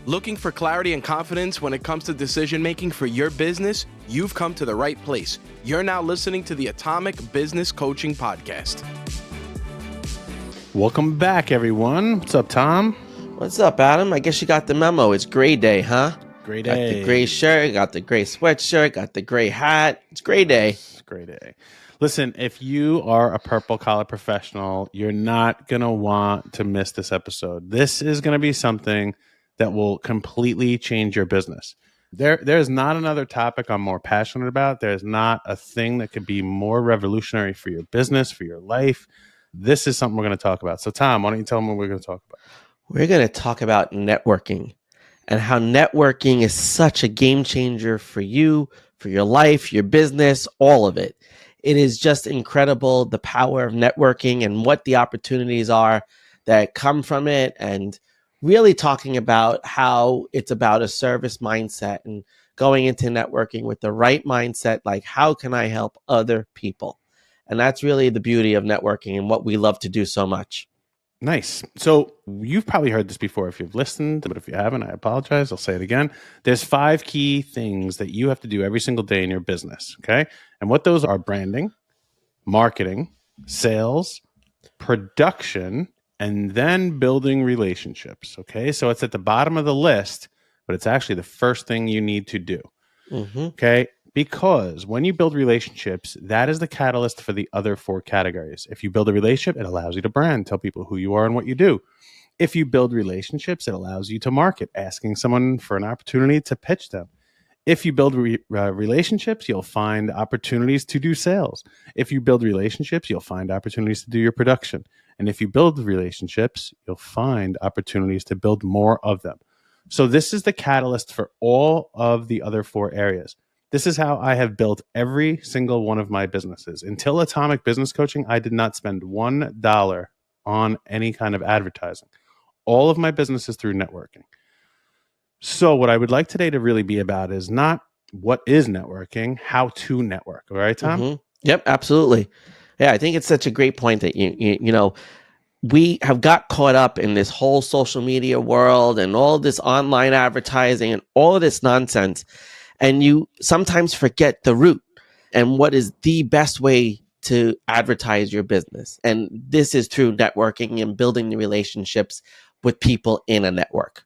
Looking for clarity and confidence when it comes to decision making for your business? You've come to the right place. You're now listening to the Atomic Business Coaching Podcast. Welcome back, everyone. What's up, Tom? What's up, Adam? I guess you got the memo. It's gray day, huh? Gray day. Got the gray shirt, got the gray sweatshirt, got the gray hat. It's gray day. It's a gray day. Listen, if you are a purple collar professional, you're not going to want to miss this episode. This is going to be something that will completely change your business. There's not another topic I'm more passionate about. There's not a thing that could be more revolutionary for your business, for your life. This is something we're going to talk about. So, Tom, why don't you tell them what we're going to talk about? We're going to talk about networking and how networking is such a game changer for you, for your life, your business, all of it. It is just incredible, the power of networking and what the opportunities are that come from it, and really talking about how it's about a service mindset and going into networking with the right mindset, like how can I help other people? And that's really the beauty of networking and what we love to do so much. Nice. So you've probably heard this before if you've listened, but if you haven't, I apologize. I'll say it again. There's 5 key things that you have to do every single day in your business, okay? And what those are: branding, marketing, sales, production, and then building relationships, okay? So it's at the bottom of the list, but it's actually the first thing you need to do, okay? Because when you build relationships, that is the catalyst for the other 4 categories. If you build a relationship, it allows you to brand, tell people who you are and what you do. If you build relationships, it allows you to market, asking someone for an opportunity to pitch them. If you build relationships, you'll find opportunities to do sales. If you build relationships, you'll find opportunities to do your production. And if you build relationships, you'll find opportunities to build more of them. So this is the catalyst for all of the other 4 areas. This is how I have built every single one of my businesses. Until Atomic Business Coaching, I did not spend $1 on any kind of advertising. All of my business is through networking. So what I would like today to really be about is not what is networking, how to network. All right, Tom? Yep, absolutely. Yeah, I think it's such a great point that you know, we have got caught up in this whole social media world and all this online advertising and all of this nonsense. And you sometimes forget the root and what is the best way to advertise your business. And this is through networking and building the relationships with people in a network.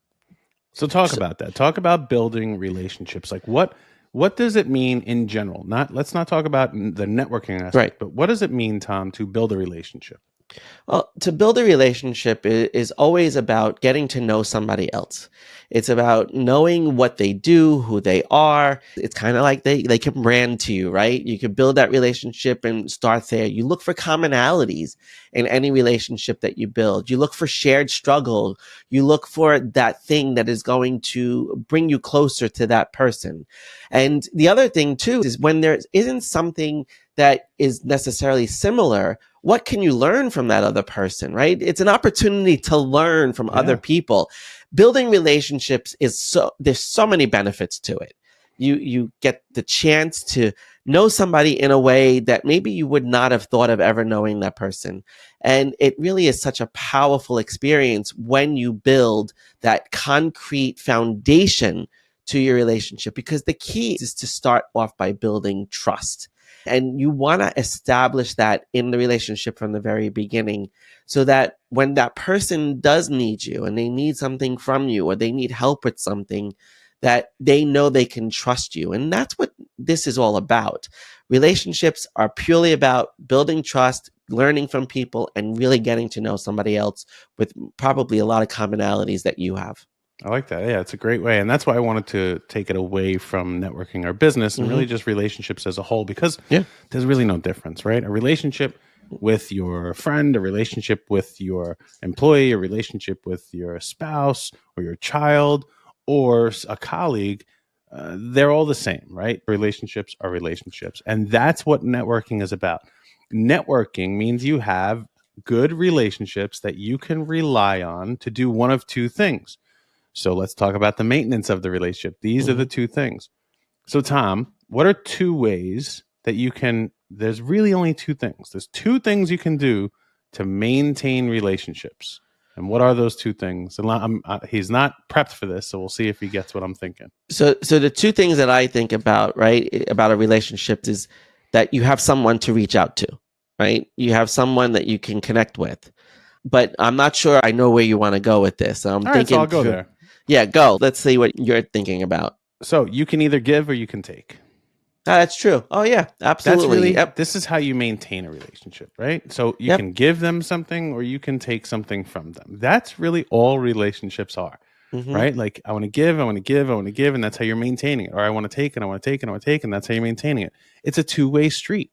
So talk about that. Talk about building relationships. Like what does it mean in general? Let's not talk about the networking aspect, right? But what does it mean, Tom, to build a relationship? Well, to build a relationship is always about getting to know somebody else. It's about knowing what they do, who they are. It's kind of like they can brand to you, right? You can build that relationship and start there. You look for commonalities in any relationship that you build. You look for shared struggle. You look for that thing that is going to bring you closer to that person. And the other thing too is when there isn't something that is necessarily similar, what can you learn from that other person, right? It's an opportunity to learn from other people. Building relationships there's so many benefits to it. You get the chance to know somebody in a way that maybe you would not have thought of ever knowing that person. And it really is such a powerful experience when you build that concrete foundation to your relationship, because the key is to start off by building trust. And you want to establish that in the relationship from the very beginning, so that when that person does need you and they need something from you or they need help with something, that they know they can trust you. And that's what this is all about. Relationships are purely about building trust, learning from people, and really getting to know somebody else with probably a lot of commonalities that you have. I like that. Yeah, it's a great way. And that's why I wanted to take it away from networking our business and really just relationships as a whole, because there's really no difference, right? A relationship with your friend, a relationship with your employee, a relationship with your spouse or your child or a colleague, they're all the same, right? Relationships are relationships. And that's what networking is about. Networking means you have good relationships that you can rely on to do one of 2 things. So let's talk about the maintenance of the relationship. These are the 2 things. So Tom, what are 2 ways that you can, there's really only 2 things. There's 2 things you can do to maintain relationships. And what are those two things? And he's not prepped for this, so we'll see if he gets what I'm thinking. So the two things that I think about, right, about a relationship is that you have someone to reach out to, right? You have someone that you can connect with. But I'm not sure I know where you want to go with this. I'm All right, thinking so I'll go there. Yeah, go. Let's see what you're thinking about. So you can either give or you can take. That's true. Oh yeah, absolutely. That's really, Yep. this is how you maintain a relationship, right? So you Yep. can give them something or you can take something from them. That's really all relationships are, right? Like I want to give, I want to give, I want to give, and that's how you're maintaining it. Or I want to take and I want to take and I want to take, and that's how you're maintaining it. It's a two-way street,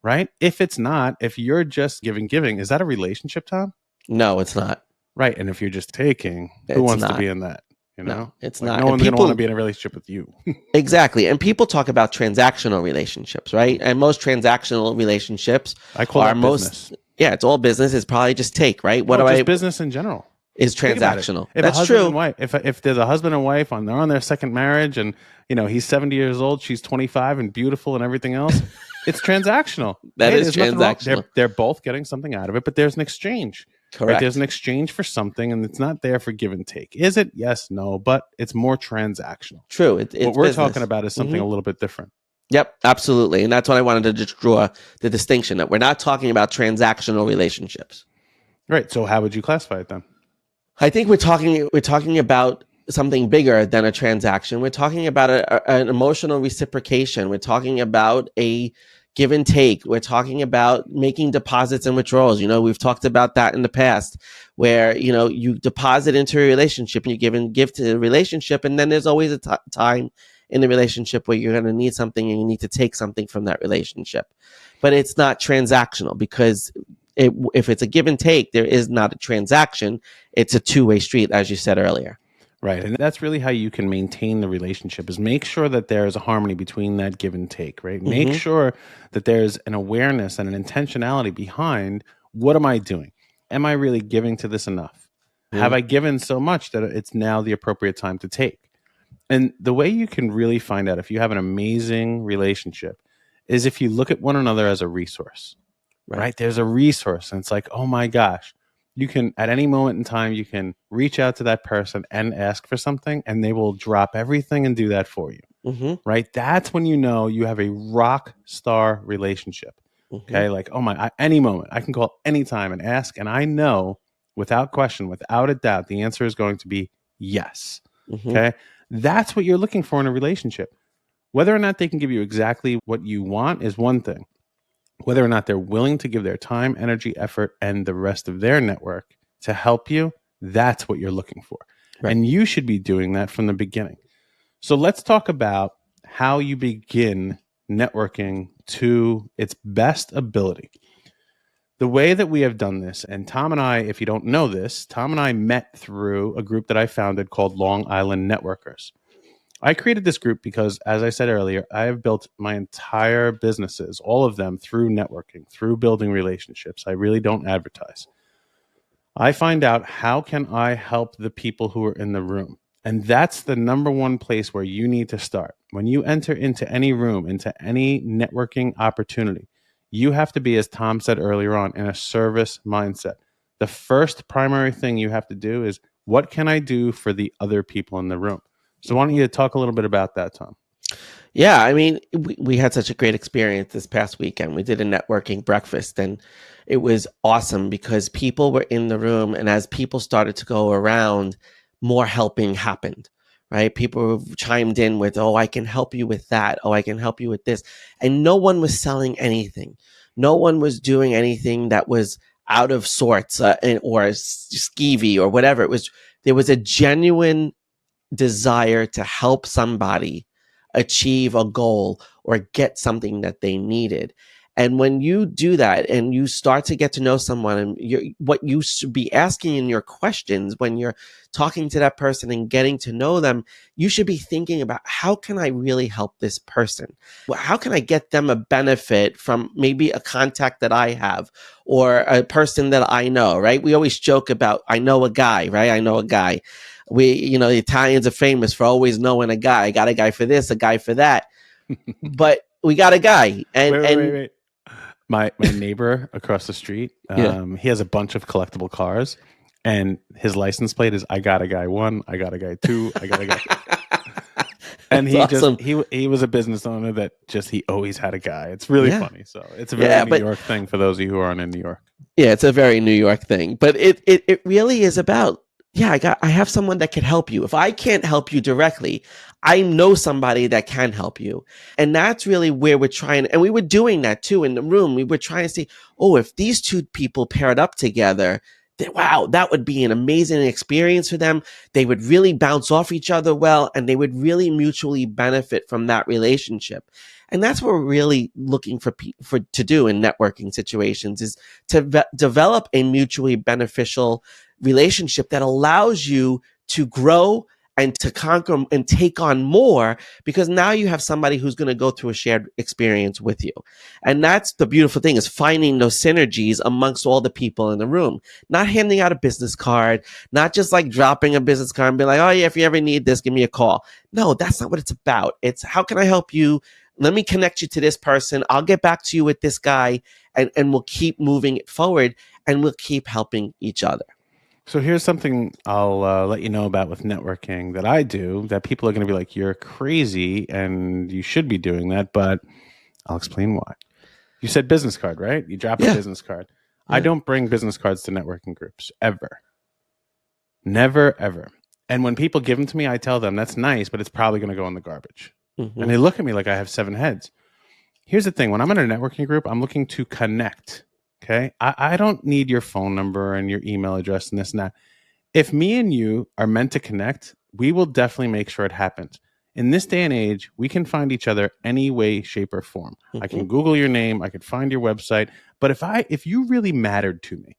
right? If it's not, if you're just giving, is that a relationship, Tom? No, it's not. Right. And if you're just taking, who wants to be in that? You know, no, it's like not. No one's going to want to be in a relationship with you. Exactly. And people talk about transactional relationships, right? And most transactional relationships I call that business. Yeah, it's all business. It's probably just take, right? Business in general is transactional. If That's true. And wife, if there's a husband and wife they're on their second marriage, and he's 70 years old, she's 25 and beautiful and everything else, it's transactional. That is transactional. They're both getting something out of it, but there's an exchange. Correct. Right? There's an exchange for something, and it's not there for give and take. Is it? Yes, no, but it's more transactional. True. It's what we're business. talking about is something a little bit different. Yep, absolutely. And that's what I wanted to just draw the distinction, that we're not talking about transactional relationships. Right. So how would you classify it then? I think we're talking about something bigger than a transaction. We're talking about an emotional reciprocation. We're talking about a give and take. We're talking about making deposits and withdrawals. We've talked about that in the past, where, you deposit into a relationship and you give to the relationship. And then there's always a time in the relationship where you're going to need something and you need to take something from that relationship. But it's not transactional, because if it's a give and take, there is not a transaction. It's a two-way street, as you said earlier. Right. And that's really how you can maintain the relationship, is make sure that there is a harmony between that give and take, right? Make sure that there's an awareness and an intentionality behind, what am I doing? Am I really giving to this enough? Have I given so much that it's now the appropriate time to take? And the way you can really find out if you have an amazing relationship is if you look at one another as a resource, right? There's a resource, and it's like, oh my gosh. You can, at any moment in time, you can reach out to that person and ask for something, and they will drop everything and do that for you, right? That's when you know you have a rock star relationship, okay? Like, any moment, I can call anytime and ask, and I know without question, without a doubt, the answer is going to be yes, okay? That's what you're looking for in a relationship. Whether or not they can give you exactly what you want is one thing. Whether or not they're willing to give their time, energy, effort, and the rest of their network to help you, that's what you're looking for. Right. And you should be doing that from the beginning. So let's talk about how you begin networking to its best ability. The way that we have done this, and Tom and I, if you don't know this, Tom and I met through a group that I founded called Long Island Networkers. I created this group because, as I said earlier, I have built my entire businesses, all of them, through networking, through building relationships. I really don't advertise. I find out, how can I help the people who are in the room? And that's the number one place where you need to start. When you enter into any room, into any networking opportunity, you have to be, as Tom said earlier on, in a service mindset. The first primary thing you have to do is, what can I do for the other people in the room? So why don't you talk a little bit about that, Tom? Yeah, I mean, we had such a great experience this past weekend. We did a networking breakfast, and it was awesome because people were in the room, and as people started to go around, more helping happened, right? People chimed in with, oh, I can help you with that. Oh, I can help you with this. And no one was selling anything. No one was doing anything that was out of sorts or skeevy or whatever. There was a genuine desire to help somebody achieve a goal or get something that they needed. And when you do that and you start to get to know someone, and what you should be asking in your questions when you're talking to that person and getting to know them, you should be thinking about, how can I really help this person? How can I get them a benefit from maybe a contact that I have or a person that I know, right? We always joke about, I know a guy, right? I know a guy. The Italians are famous for always knowing a guy. I got a guy for this, a guy for that. But we got a guy. And wait. My neighbor across the street, he has a bunch of collectible cars. And his license plate is I got a guy 1, I got a guy 2, I got a guy. And That's awesome. he was a business owner that he always had a guy. It's really Yeah. funny. So it's a very Yeah, New but York thing for those of you who aren't in New York. yeah, it's a very New York thing. But it really is about, yeah, I have someone that can help you. If I can't help you directly, I know somebody that can help you. And that's really where we're trying, and we were doing that too in the room. We were trying to see, oh, if these two people paired up together, then, wow, that would be an amazing experience for them. They would really bounce off each other well, and they would really mutually benefit from that relationship. And that's what we're really looking for to do in networking situations, is to develop a mutually beneficial relationship that allows you to grow and to conquer and take on more, because now you have somebody who's going to go through a shared experience with you. And that's the beautiful thing, is finding those synergies amongst all the people in the room, not handing out a business card, not just like dropping a business card and being like, oh yeah, if you ever need this, give me a call. No, that's not what it's about. It's how can I help you? Let me connect you to this person. I'll get back to you with this guy, and we'll keep moving it forward, and we'll keep helping each other. So here's something I'll let you know about with networking that I do that people are going to be like, you're crazy and you should be doing that, but I'll explain why. You said business card, right? You drop a business card. I don't bring business cards to networking groups ever. Never, ever. And when people give them to me, I tell them that's nice, but it's probably going to go in the garbage. Mm-hmm. And they look at me like I have 7 heads. Here's the thing. When I'm in a networking group, I'm looking to connect. Okay. I don't need your phone number and your email address and this and that. If me and you are meant to connect, we will definitely make sure it happens. In this day and age, we can find each other any way, shape, or form. Mm-hmm. I can Google your name. I could find your website. But if you really mattered to me,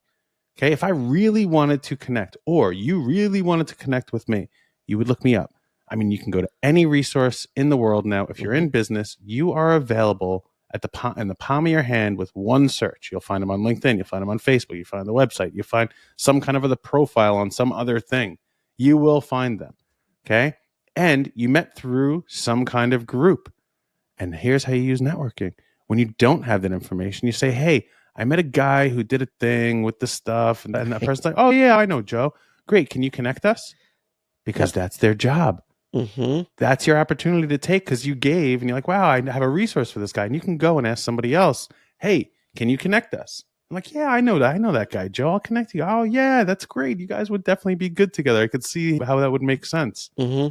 okay, if I really wanted to connect, or you really wanted to connect with me, you would look me up. I mean, you can go to any resource in the world now. If you're in business, you are available in the palm of your hand with one search. You'll find them on LinkedIn. You'll find them on Facebook. You find the website. You find some kind of other profile on some other thing. You will find them. Okay. And you met through some kind of group. And here's how you use networking. When you don't have that information, you say, hey, I met a guy who did a thing with this stuff. And that person's like, oh, yeah, I know Joe. Great. Can you connect us? Because that's their job. Mm-hmm. That's your opportunity to take, because you gave and you're like, wow, I have a resource for this guy. And you can go and ask somebody else, hey, can you connect us? I'm like, yeah, I know that guy, Joe. I'll connect you. Oh, yeah, that's great. You guys would definitely be good together. I could see how that would make sense. Mm-hmm.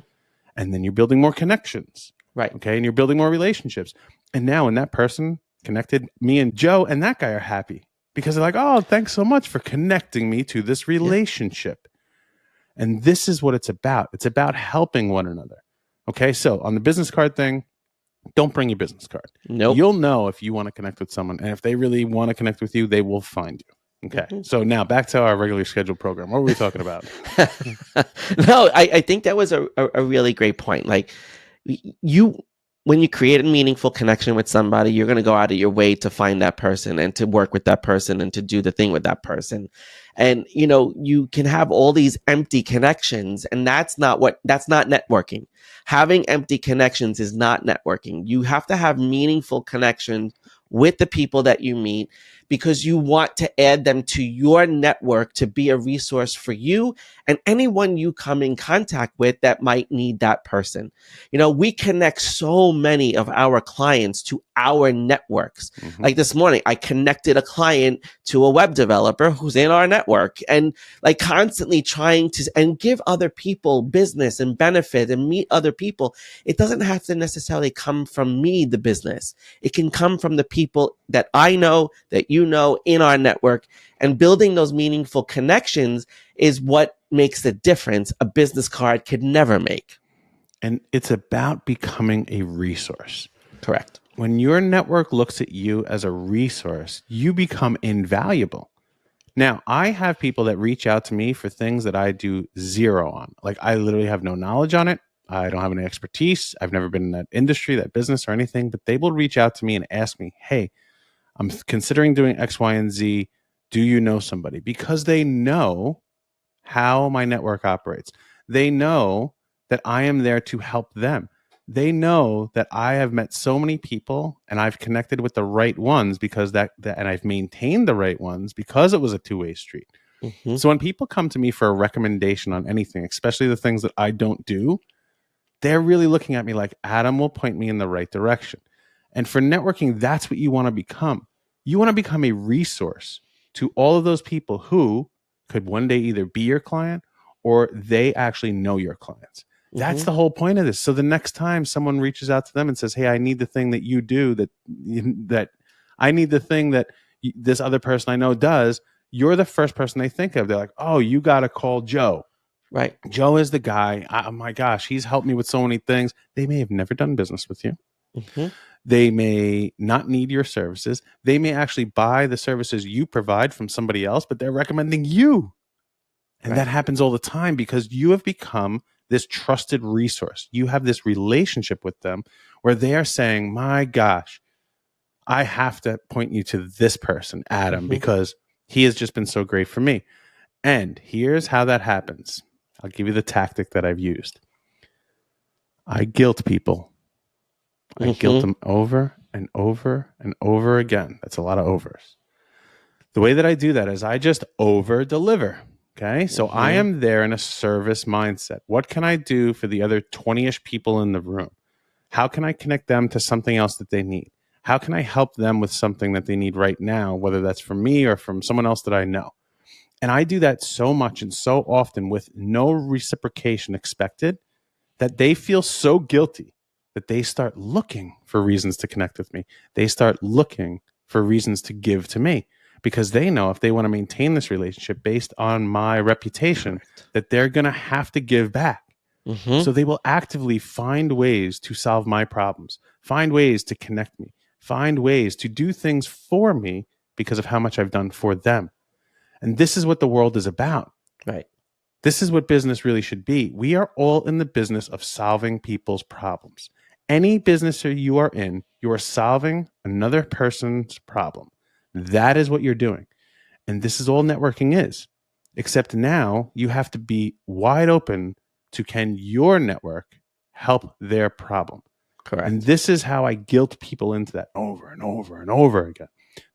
And then you're building more connections. Right. Okay. And you're building more relationships. And now when that person connected, me and Joe and that guy are happy because they're like, oh, thanks so much for connecting me to this relationship. Yeah. And this is what it's about. It's about helping one another. Okay. So on the business card thing, don't bring your business card. Nope. You'll know if you want to connect with someone. And if they really want to connect with you, they will find you. Okay. Mm-hmm. So now back to our regularly scheduled program. What were we talking about? No, I think that was a really great point. Like when you create a meaningful connection with somebody, you're going to go out of your way to find that person and to work with that person and to do the thing with that person. And, you can have all these empty connections, and that's not networking. Having empty connections is not networking. You have to have meaningful connections with the people that you meet, because you want to add them to your network to be a resource for you and anyone you come in contact with that might need that person. We connect so many of our clients to our networks. Mm-hmm. Like this morning, I connected a client to a web developer who's in our network, and like constantly trying to and give other people business and benefit and meet other people. It doesn't have to necessarily come from me, the business. It can come from the people that I know, that you know, in our network. And building those meaningful connections is what makes the difference a business card could never make. And it's about becoming a resource. Correct. When your network looks at you as a resource, you become invaluable. Now, I have people that reach out to me for things that I do zero on. Like, I literally have no knowledge on it. I don't have any expertise. I've never been in that industry, that business or anything, but they will reach out to me and ask me, hey, I'm considering doing X, Y, and Z. Do you know somebody? Because they know how my network operates. They know that I am there to help them. They know that I have met so many people and I've connected with the right ones because and I've maintained the right ones because it was a two-way street. Mhm. So when people come to me for a recommendation on anything, especially the things that I don't do, they're really looking at me like Adam will point me in the right direction. And for networking, that's what you want to become. You want to become a resource to all of those people who could one day either be your client or they actually know your clients. That's Mhm. the whole point of this. So the next time someone reaches out to them and says, "Hey, I need the thing that you do that I need the thing that this other person I know does," you're the first person they think of. They're like, "Oh, you got to call Joe. Right. Joe is the guy. Oh my gosh, he's helped me with so many things." They may have never done business with you. Mhm. They may not need your services. They may actually buy the services you provide from somebody else, but they're recommending you. And that Right. happens all the time because you have become this trusted resource. You have this relationship with them where they are saying, "My gosh, I have to point you to this person, Adam, Mhm. because he has just been so great for me." And here's how that happens. I'll give you the tactic that I've used. I guilt people. I guilt Mhm. them over and over and over again. That's a lot of overs. The way that I do that is I just over deliver. Okay. So I Mhm. am there in a service mindset. What can I do for the other 20 ish people in the room? How can I connect them to something else that they need? How can I help them with something that they need right now, whether that's from me or from someone else that I know? And I do that so much and so often with no reciprocation expected that they feel so guilty that they start looking for reasons to connect with me. They start looking for reasons to give to me because they know if they want to maintain this relationship based on my reputation, Correct. that they're going to have to give back. Mhm. So they will actively find ways to solve my problems, find ways to connect me, find ways to do things for me because of how much I've done for them. And this is what the world is about. Right. This is what business really should be. We are all in the business of solving people's problems. Any business you are in, you are solving another person's problem. That is what you're doing. And this is all networking is. Except now you have to be wide open to can your network help their problem? And Correct. this is how I guilt people into that over and over and over again.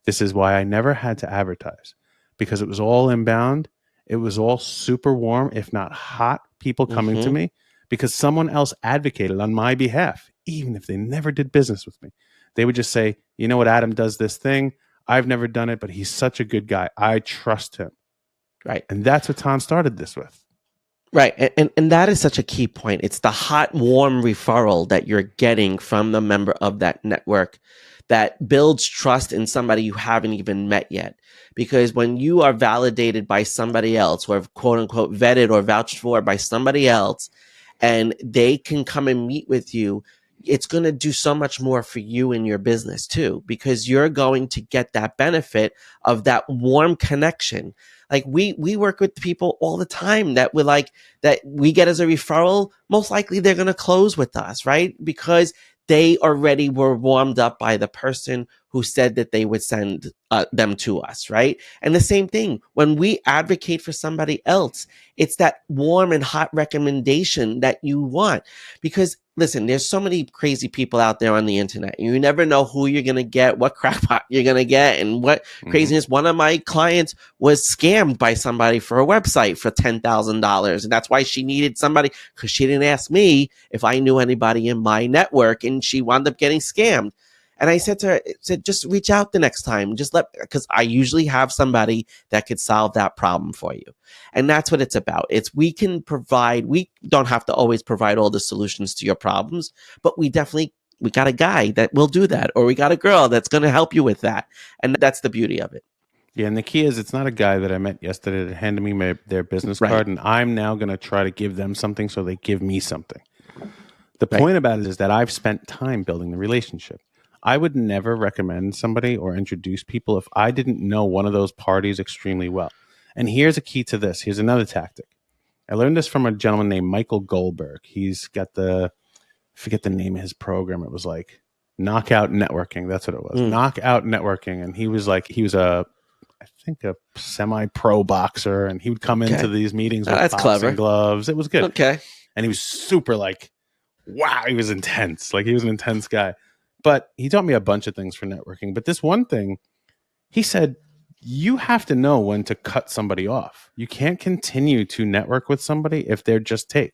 This is why I never had to advertise because it was all inbound. It was all super warm, if not hot, people coming to Mhm. me because someone else advocated on my behalf, even if they never did business with me. They would just say, "You know what, Adam does this thing. I've never done it, but he's such a good guy. I trust him." Right. And that's what Tom started this with. Right. And that is such a key point. It's the hot, warm referral that you're getting from the member of that network that builds trust in somebody you haven't even met yet. Because when you are validated by somebody else or quote unquote vetted or vouched for by somebody else, and they can come and meet with you, it's going to do so much more for you and your business too, because you're going to get that benefit of that warm connection. Like we work with people all the time that we're like, that we get as a referral, most likely they're going to close with us, right? Because they already were warmed up by the person who said that they would send them to us, right? And the same thing, when we advocate for somebody else, it's that warm and hot recommendation that you want. Because listen, there's so many crazy people out there on the internet. You never know who you're going to get, what crackpot you're going to get, and what Mhm. craziness. One of my clients was scammed by somebody for a website for $10,000. And that's why she needed somebody, because she didn't ask me if I knew anybody in my network, and she wound up getting scammed. And I said to her, just reach out the next time. Because I usually have somebody that could solve that problem for you. And that's what it's about. We don't have to always provide all the solutions to your problems, but we got a guy that will do that, or we got a girl that's going to help you with that. And that's the beauty of it. Yeah, and the key is it's not a guy that I met yesterday that handed me their business Right. card, and I'm now going to try to give them something so they give me something. The Right. point about it is that I've spent time building the relationship. I would never recommend somebody or introduce people if I didn't know one of those parties extremely well. And here's a key to this. Here's another tactic. I learned this from a gentleman named Michael Goldberg. He's got I forget the name of his program. It was like Knockout Networking. That's what it was. Mm. Knockout Networking. And he was I think a semi-pro boxer, and he would come into Okay. these meetings Oh, with that's boxing clever. gloves. It was good. Okay. And he was super like, wow, he was intense. Like he was an intense guy. But he taught me a bunch of things for networking. But this one thing, he said, you have to know when to cut somebody off. You can't continue to network with somebody if they're just take.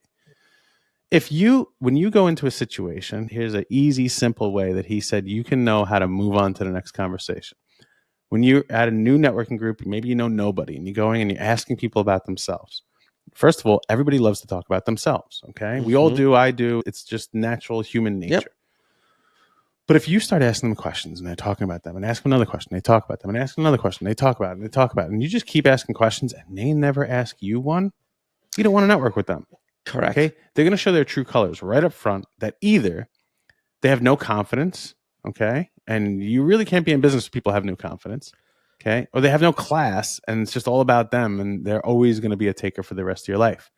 When you go into a situation, here's an easy, simple way that he said you can know how to move on to the next conversation. When you're at a new networking group, maybe you know nobody, and you're going and you're asking people about themselves. First of all, everybody loves to talk about themselves. Okay. We all do. I do. It's just natural human nature. Yep. But if you start asking them questions and they're talking about them and ask them another question, they talk about them and ask another question, they talk about it and they talk about it, and you just keep asking questions and they never ask you one, you don't want to network with them. Correct. Okay. They're going to show their true colors right up front that either they have no confidence. Okay. And you really can't be in business with people who have no confidence. Okay. Or they have no class and it's just all about them and they're always going to be a taker for the rest of your life.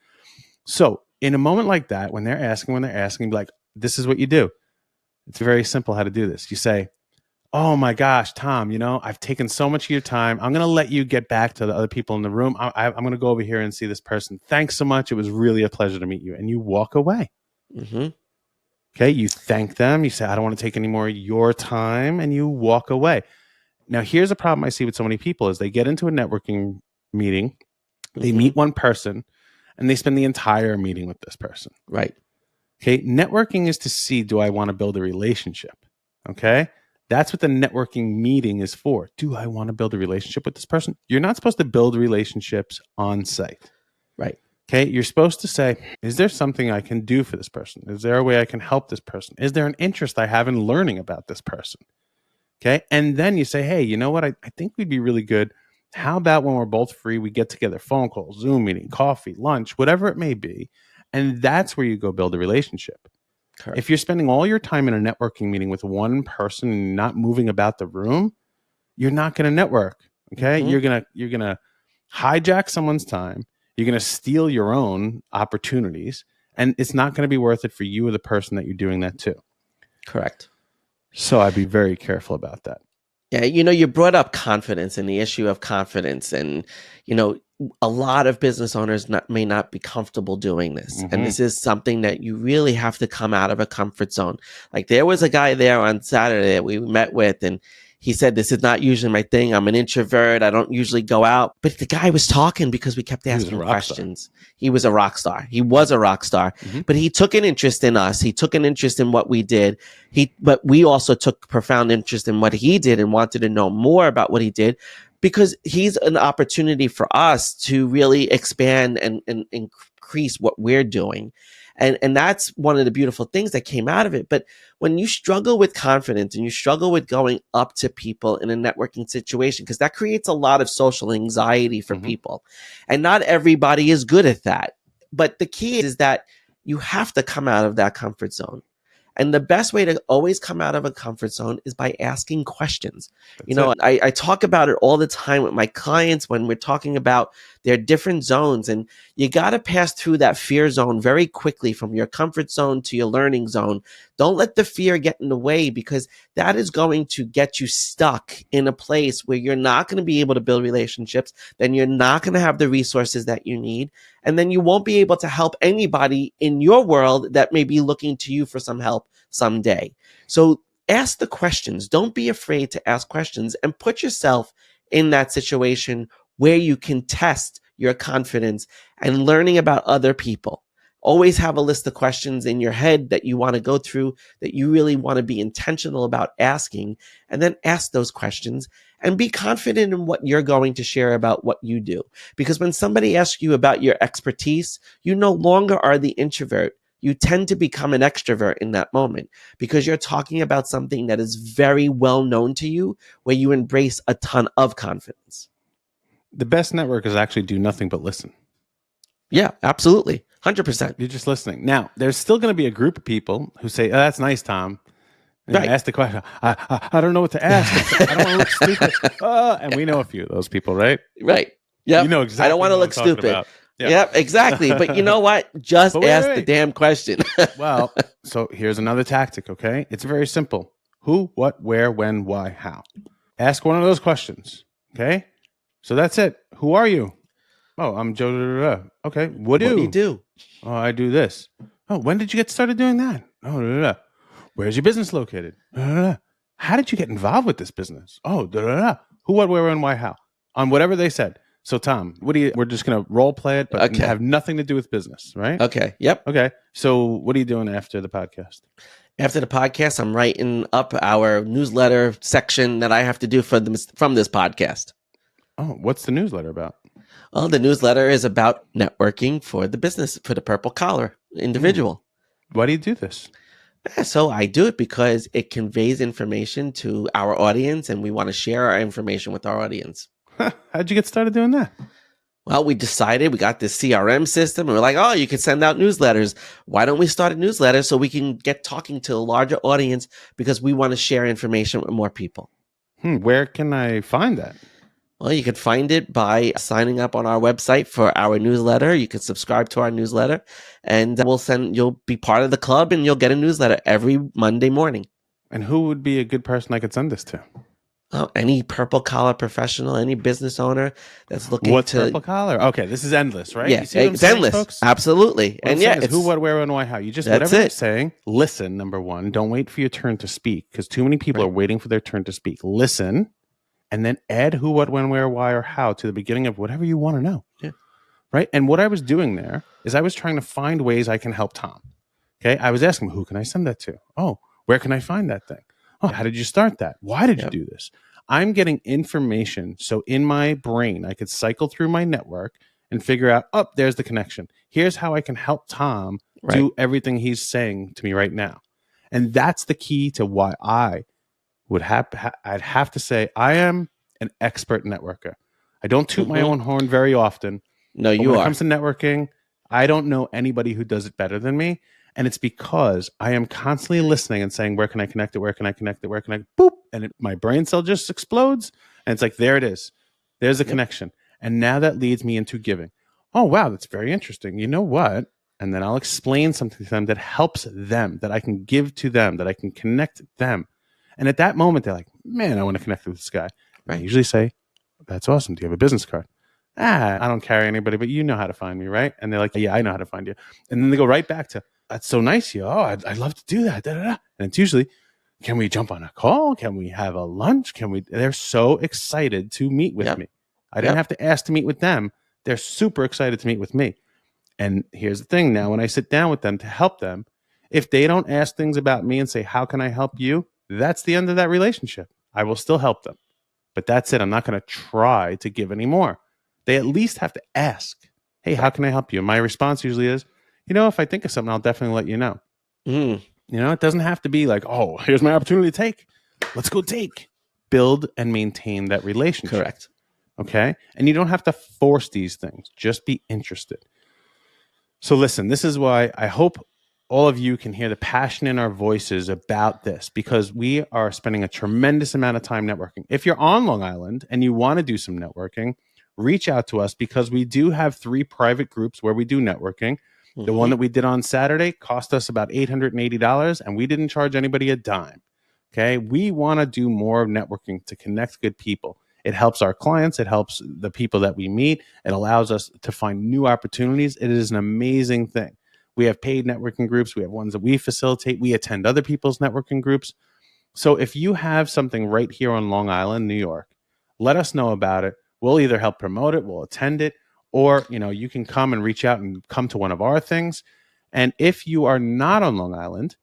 So in a moment like that, when they're asking, be like, this is what you do. It's very simple how to do this. You say, oh my gosh, Tom, I've taken so much of your time. I'm going to let you get back to the other people in the room. I'm going to go over here and see this person. Thanks so much. It was really a pleasure to meet you. And you walk away. Mm-hmm. Okay. You thank them. You say, I don't want to take any more of your time. And you walk away. Now, here's a problem I see with so many people is they get into a networking meeting. They meet one person and they spend the entire meeting with this person. Right. Okay. Networking is to see, do I want to build a relationship? Okay. That's what the networking meeting is for. Do I want to build a relationship with this person? You're not supposed to build relationships on site. Right. Okay. You're supposed to say, is there something I can do for this person? Is there a way I can help this person? Is there an interest I have in learning about this person? Okay. And then you say, hey, you know what? I think we'd be really good. How about when we're both free, we get together, phone call, Zoom meeting, coffee, lunch, whatever it may be. And that's where you go build a relationship. Correct. If you're spending all your time in a networking meeting with one person and not moving about the room, you're not going to network. Okay. Mm-hmm. You're going to hijack someone's time. You're going to steal your own opportunities, and it's not going to be worth it for you or the person that you're doing that to. Correct. So I'd be very careful about that. Yeah, you brought up confidence and the issue of confidence, and a lot of business owners may not be comfortable doing this, and this is something that you really have to come out of a comfort zone. Like there was a guy there on Saturday that we met with, and he said, this is not usually my thing. I'm an introvert. I don't usually go out. But the guy was talking because we kept asking questions. He was a rock star. He was a rock star. But he took an interest in us. He took an interest in what we did. But we also took profound interest in what he did and wanted to know more about what he did, because he's an opportunity for us to really expand and increase what we're doing. And that's one of the beautiful things that came out of it. But when you struggle with confidence and you struggle with going up to people in a networking situation, because that creates a lot of social anxiety for people. And not everybody is good at that. But the key is that you have to come out of that comfort zone. And the best way to always come out of a comfort zone is by asking questions. I talk about it all the time with my clients when we're talking about their different zones, and you got to pass through that fear zone very quickly from your comfort zone to your learning zone. Don't let the fear get in the way, because that is going to get you stuck in a place where you're not going to be able to build relationships. Then you're not going to have the resources that you need. And then you won't be able to help anybody in your world that may be looking to you for some help someday. So ask the questions. Don't be afraid to ask questions, and put yourself in that situation where you can test your confidence and learning about other people. Always have a list of questions in your head that you want to go through, that you really want to be intentional about asking, and then ask those questions and be confident in what you're going to share about what you do. Because when somebody asks you about your expertise, you no longer are the introvert. You tend to become an extrovert in that moment, because you're talking about something that is very well known to you, where you embrace a ton of confidence. The best networkers actually do nothing but listen. Yeah, absolutely. 100%. You're just listening. Now, there's still going to be a group of people who say, oh, that's nice, Tom. And you ask the question, I don't know what to ask. I don't want to look stupid. And we know a few of those people, right? Right. Yeah. You know exactly. I don't want to look stupid. Yep, exactly. But you know what? Just ask the damn question. Well, so here's another tactic, okay? It's very simple. Who, what, where, when, why, how. Ask one of those questions, okay? So that's it. Who are you? Oh, I'm Joe. Okay. What do you do? Oh, I do this. Oh, when did you get started doing that? Oh, where's your business located? How did you get involved with this business? Oh, who, what, where, when, why, how? on whatever they said. So Tom, we're just going to role play it, but Okay. have nothing to do with business, right? Okay. Yep. Okay. So what are you doing after the podcast? After the podcast, I'm writing up our newsletter section that I have to do from this podcast. Oh, what's the newsletter about? Well, the newsletter is about networking for the business, for the purple collar individual. Why do you do this? So I do it because it conveys information to our audience, and we want to share our information with our audience. How'd you get started doing that? Well, we decided we got this CRM system, and we're like, oh, you can send out newsletters. Why don't we start a newsletter so we can get talking to a larger audience, because we want to share information with more people. Where can I find that? Well, you can find it by signing up on our website for our newsletter. You can subscribe to our newsletter, and you'll be part of the club, and you'll get a newsletter every Monday morning. And who would be a good person I could send this to? Oh, any purple collar professional, any business owner that's looking What's purple collar? Okay, this is endless, right? Yeah, You see what I'm it's saying, endless. folks? Absolutely. What I'm And saying yeah, is it's who, what, where, and why, how. You just, That's whatever you're it. saying, listen, number one. Don't wait for your turn to speak, because too many people are waiting for their turn to speak. Listen, and then add who, what, when, where, why, or how to the beginning of whatever you want to know. Yeah. Right? And what I was doing there is I was trying to find ways I can help Tom. Okay? I was asking him, who can I send that to? Oh, where can I find that thing? Oh, how did you start that? Why did you do this? I'm getting information so in my brain I could cycle through my network and figure out, oh, there's the connection. Here's how I can help Tom do everything he's saying to me right now. And that's the key to why I would I'd have to say I am an expert networker. I don't toot my own horn very often. No, But you when are. it comes to networking, I don't know anybody who does it better than me. And it's because I am constantly listening and saying, where can I connect it? Where can I connect it? Where can I, boop. And my brain cell just explodes. And it's like, there it is. There's a connection. And now that leads me into giving. Oh, wow, that's very interesting. You know what? And then I'll explain something to them that helps them, that I can give to them, that I can connect them. And at that moment, they're like, man, I want to connect with this guy. I usually say, that's awesome. Do you have a business card? I don't carry anybody, but you know how to find me, right? And they're like, yeah, I know how to find you. And then they go right back to, that's so nice. You. Oh, I'd love to do that. Da, da, da. And it's usually, can we jump on a call? Can we have a lunch? They're so excited to meet with me. I didn't have to ask to meet with them. They're super excited to meet with me. And here's the thing now, when I sit down with them to help them, if they don't ask things about me and say, how can I help you? That's the end of that relationship. I will still help them. But that's it. I'm not going to try to give any more. They at least have to ask, hey, how can I help you? And my response usually is, if I think of something, I'll definitely let you know. It doesn't have to be like, oh, here's my opportunity to take. Let's go take. Build and maintain that relationship. Correct. Okay? And you don't have to force these things. Just be interested. So listen, this is why I hope all of you can hear the passion in our voices about this, because we are spending a tremendous amount of time networking. If you're on Long Island and you want to do some networking, reach out to us, because we do have 3 private groups where we do networking. The one that we did on Saturday cost us about $880, and we didn't charge anybody a dime. Okay. We want to do more networking to connect good people. It helps our clients. It helps the people that we meet. It allows us to find new opportunities. It is an amazing thing. We have paid networking groups. We have ones that we facilitate. We attend other people's networking groups. So if you have something right here on Long Island, New York, let us know about it. We'll either help promote it, we'll attend it, or, you can come and reach out and come to one of our things. And if you are not on Long Island,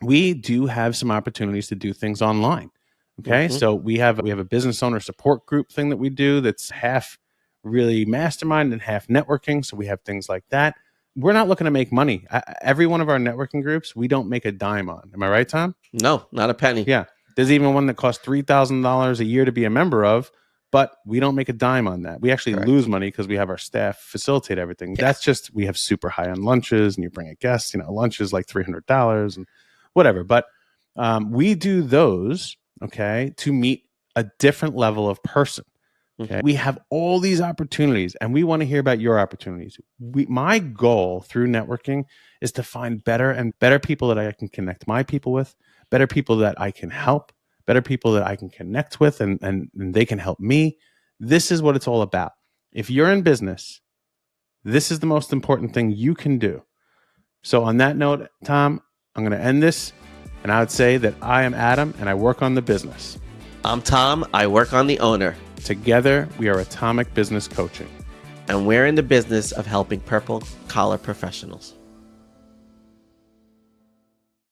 we do have some opportunities to do things online. Okay. So we have a business owner support group thing that we do that's half really mastermind and half networking. So we have things like that. We're not looking to make money. Every one of our networking groups, we don't make a dime on. Am I right, Tom? No, not a penny. Yeah. There's even one that costs $3,000 a year to be a member of, but we don't make a dime on that. We actually lose money because we have our staff facilitate everything. Yeah. That's just, we have super high on lunches, and you bring a guest, lunch is like $300 and whatever. But we do those, okay, to meet a different level of person. Okay. We have all these opportunities, and we want to hear about your opportunities. My goal through networking is to find better and better people that I can connect my people with, better people that I can help, better people that I can connect with, and they can help me. This is what it's all about. If you're in business, this is the most important thing you can do. So on that note, Tom, I'm going to end this, and I would say that I am Adam, and I work on the business. I'm Tom. I work on the owner. Together, we are Atomic Business Coaching. And we're in the business of helping purple collar professionals.